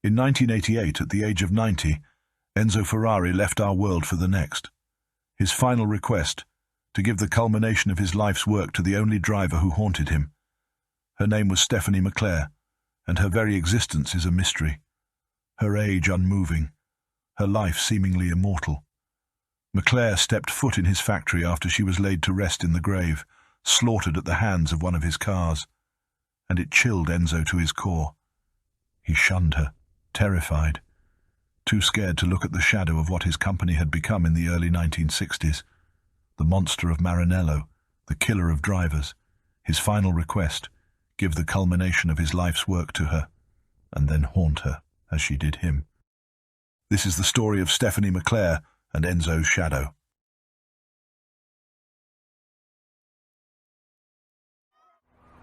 In 1988, at the age of 90, Enzo Ferrari left our world for the next. His final request, to give the culmination of his life's work to the only driver who haunted him. Her name was Stephanie McClaire, and her very existence is a mystery. Her age unmoving, her life seemingly immortal. McClaire stepped foot in his factory after she was laid to rest in the grave, slaughtered at the hands of one of his cars, and it chilled Enzo to his core. He shunned her, terrified, too scared to look at the shadow of what his company had become in the early 1960s. The monster of Maranello, the killer of drivers. His final request, give the culmination of his life's work to her, and then haunt her as she did him. This is the story of Stephanie McClaire and Enzo's shadow.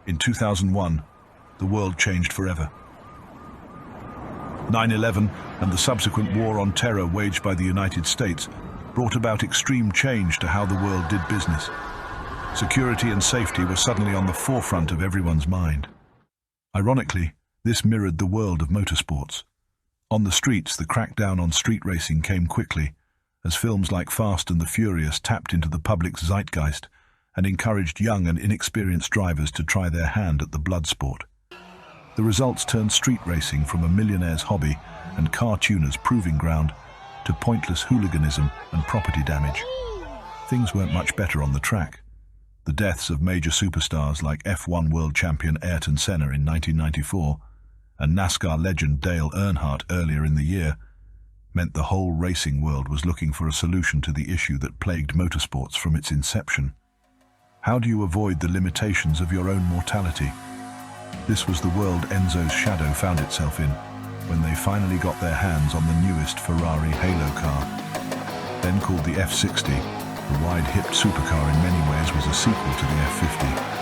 In 2001, the world changed forever. 9/11 and the subsequent war on terror waged by the United States brought about extreme change to how the world did business. Security and safety were suddenly on the forefront of everyone's mind. Ironically, this mirrored the world of motorsports. On the streets, the crackdown on street racing came quickly, as films like Fast and the Furious tapped into the public's zeitgeist and encouraged young and inexperienced drivers to try their hand at the blood sport. The results turned street racing from a millionaire's hobby and car tuners' proving ground to pointless hooliganism and property damage. Things weren't much better on the track. The deaths of major superstars like F1 world champion Ayrton Senna in 1994 and NASCAR legend Dale Earnhardt earlier in the year meant the whole racing world was looking for a solution to the issue that plagued motorsports from its inception. How do you avoid the limitations of your own mortality? This was the world Enzo's shadow found itself in when they finally got their hands on the newest Ferrari Halo car. Then called the F60, the wide-hipped supercar in many ways was a sequel to the F50.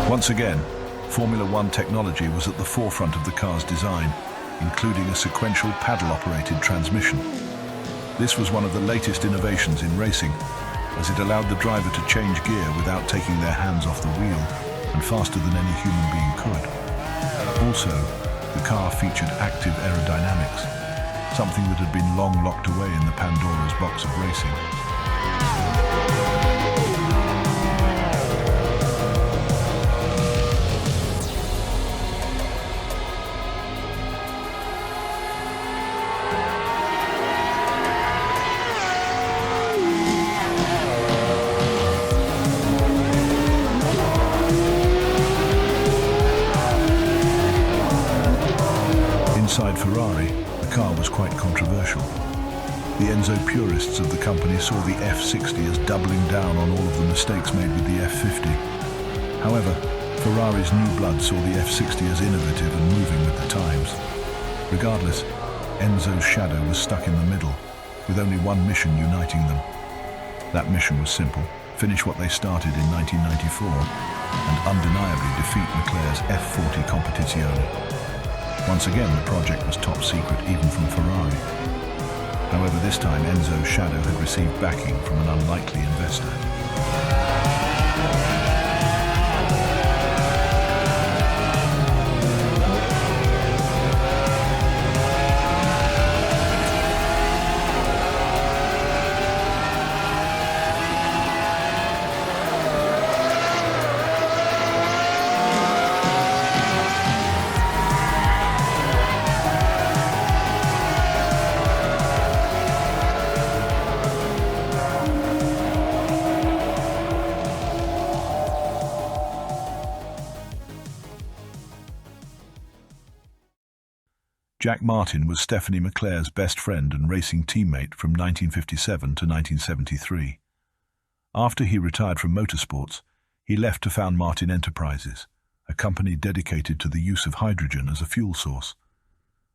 Once again, Formula One technology was at the forefront of the car's design, including a sequential paddle-operated transmission. This was one of the latest innovations in racing, as it allowed the driver to change gear without taking their hands off the wheel, and faster than any human being could. Also, the car featured active aerodynamics, something that had been long locked away in the Pandora's box of racing. Inside Ferrari, the car was quite controversial. The Enzo purists of the company saw the F60 as doubling down on all of the mistakes made with the F50. However, Ferrari's new blood saw the F60 as innovative and moving with the times. Regardless, Enzo's shadow was stuck in the middle, with only one mission uniting them. That mission was simple: finish what they started in 1994 and undeniably defeat McClare's F40 Competizione. Once again, the project was top secret even from Ferrari. However, this time Enzo's shadow had received backing from an unlikely investor. Jack Martin was Stephanie McClaire's best friend and racing teammate from 1957 to 1973. After he retired from motorsports, he left to found Martin Enterprises, a company dedicated to the use of hydrogen as a fuel source.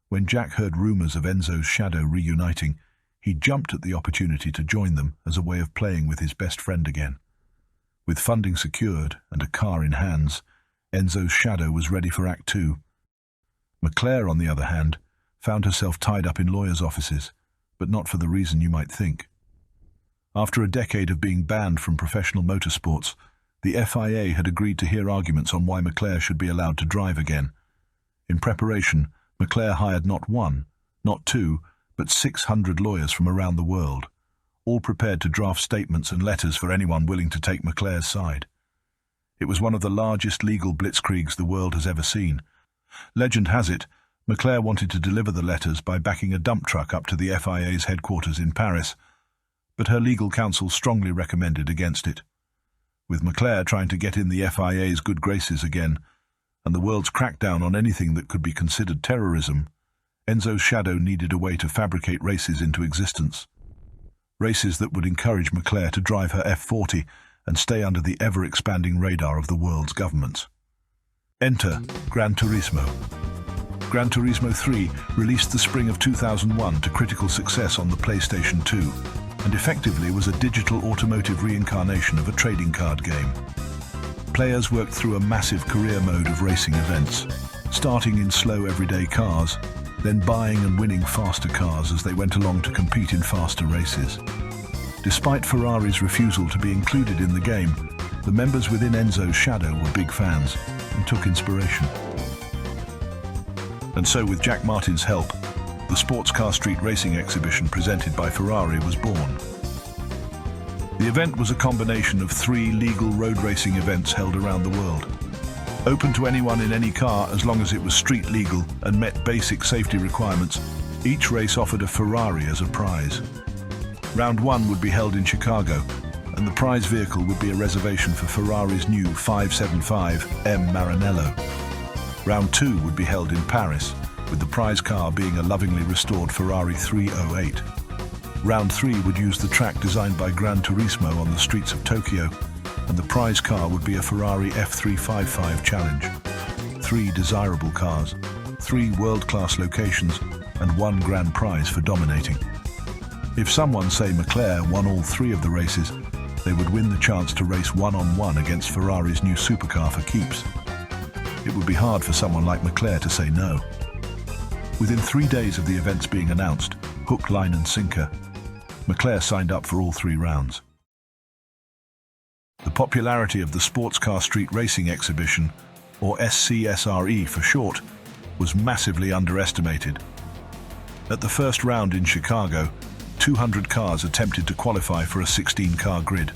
When Jack heard rumors of Enzo's shadow reuniting, He jumped at the opportunity to join them as a way of playing with his best friend again. With funding secured and a car in hands, Enzo's shadow was ready for Act 2. McClaire, on the other hand, found herself tied up in lawyers' offices, but not for the reason you might think. After a decade of being banned from professional motorsports, the FIA had agreed to hear arguments on why McClaire should be allowed to drive again. In preparation, McClaire hired not one, not two, but 600 lawyers from around the world, all prepared to draft statements and letters for anyone willing to take McClaire's side. It was one of the largest legal blitzkriegs the world has ever seen. Legend has it, McClaire wanted to deliver the letters by backing a dump truck up to the FIA's headquarters in Paris, but her legal counsel strongly recommended against it. With McClaire trying to get in the FIA's good graces again, and the world's crackdown on anything that could be considered terrorism, Enzo's shadow needed a way to fabricate races into existence. Races that would encourage McClaire to drive her F40 and stay under the ever-expanding radar of the world's governments. Enter Gran Turismo. Gran Turismo 3 released the spring of 2001 to critical success on the PlayStation 2, and effectively was a digital automotive reincarnation of a trading card game. Players worked through a massive career mode of racing events, starting in slow everyday cars, then buying and winning faster cars as they went along to compete in faster races. Despite Ferrari's refusal to be included in the game, the members within Enzo's shadow were big fans and took inspiration. And so, with Jack Martin's help, the Sports Car Street Racing exhibition presented by Ferrari was born. The event was a combination of 3 legal road racing events held around the world. Open to anyone in any car as long as it was street legal and met basic safety requirements, each race offered a Ferrari as a prize. Round 1 would be held in Chicago, and the prize vehicle would be a reservation for Ferrari's new 575 M Maranello. Round 2 would be held in Paris, with the prize car being a lovingly restored Ferrari 308. Round 3 would use the track designed by Gran Turismo on the streets of Tokyo, and the prize car would be a Ferrari F355 Challenge. 3 desirable cars, 3 world-class locations, and 1 grand prize for dominating. If someone, say McClaire, won all 3 of the races, they would win the chance to race one-on-one against Ferrari's new supercar for keeps. It would be hard for someone like McClaire to say no. Within 3 days of the events being announced, hook, line and sinker, McClaire signed up for all 3 rounds. The popularity of the Sports Car Street Racing exhibition, or SCSRE for short, was massively underestimated. At the first round in Chicago, 200 cars attempted to qualify for a 16-car grid.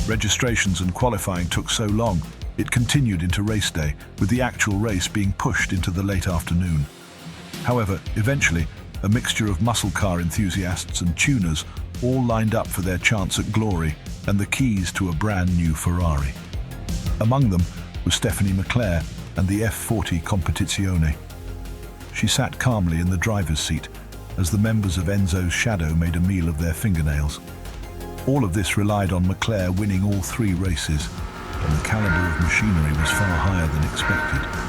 Registrations and qualifying took so long, it continued into race day, with the actual race being pushed into the late afternoon. However, eventually, a mixture of muscle car enthusiasts and tuners all lined up for their chance at glory and the keys to a brand new Ferrari. Among them was Stephanie McClaire and the F40 Competizione. She sat calmly in the driver's seat as the members of Enzo's shadow made a meal of their fingernails. All of this relied on McClaire winning all 3 races, and the caliber of machinery was far higher than expected.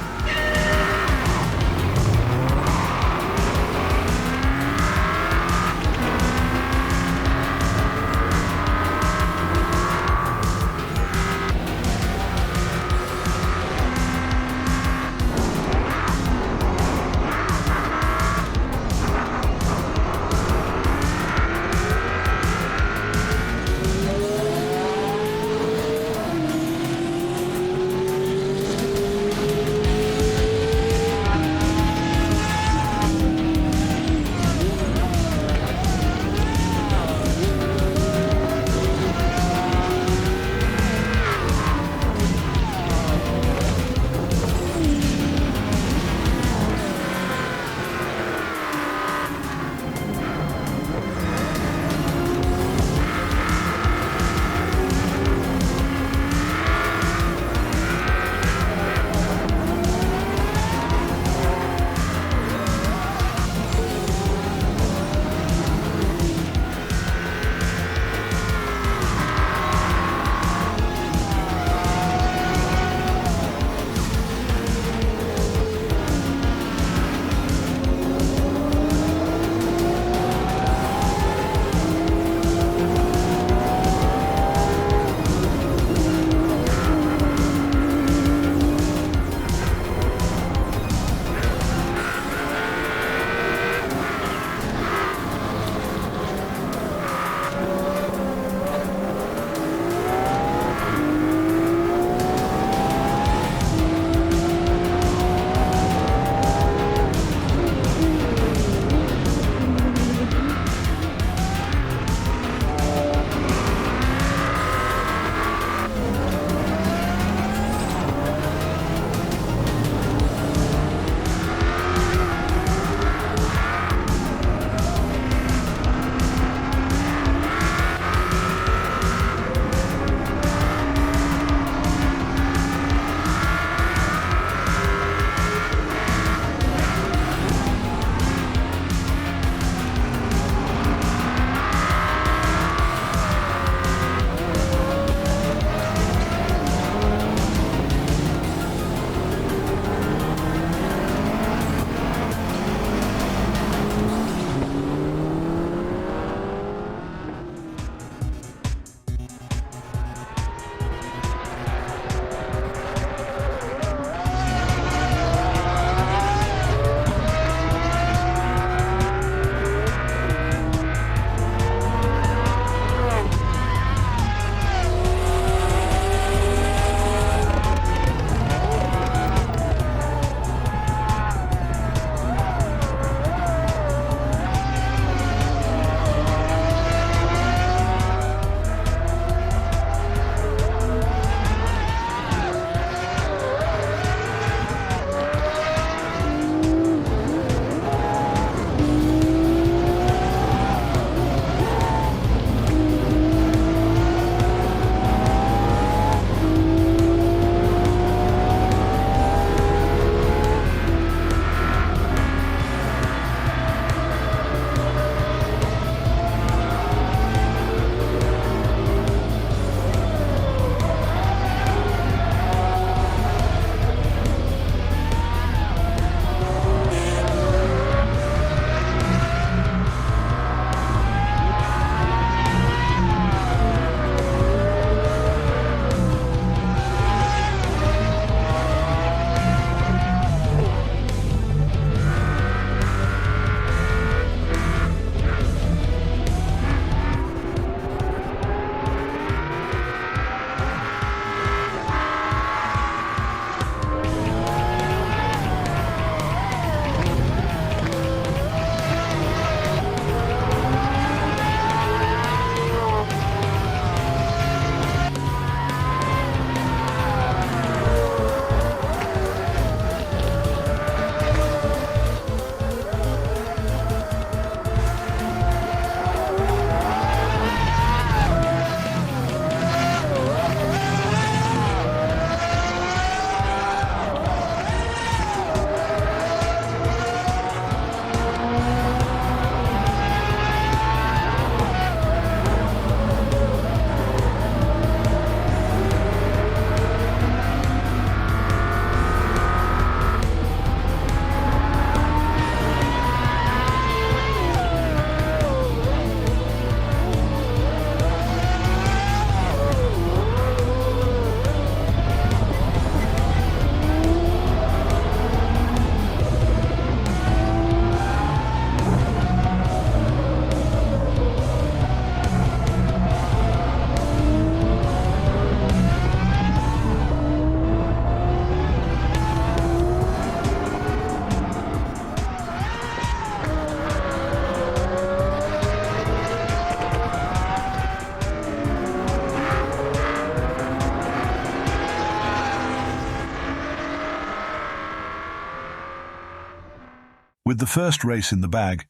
the first race in the bag,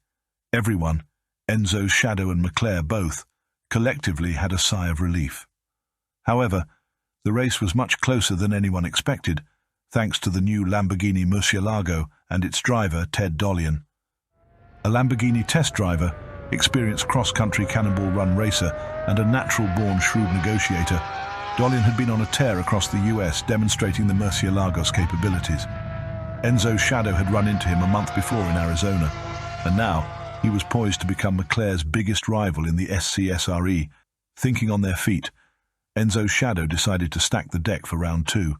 everyone, Enzo's Shadow and McClaire both, collectively had a sigh of relief. However, the race was much closer than anyone expected, thanks to the new Lamborghini Murcielago and its driver, Ted Dolian. A Lamborghini test driver, experienced cross-country cannonball run racer, and a natural-born shrewd negotiator, Dolian had been on a tear across the US demonstrating the Murcielago's capabilities. Enzo's Shadow had run into him a month before in Arizona, and now he was poised to become McClare's biggest rival in the SCSRE. Thinking on their feet, Enzo's Shadow decided to stack the deck for round 2.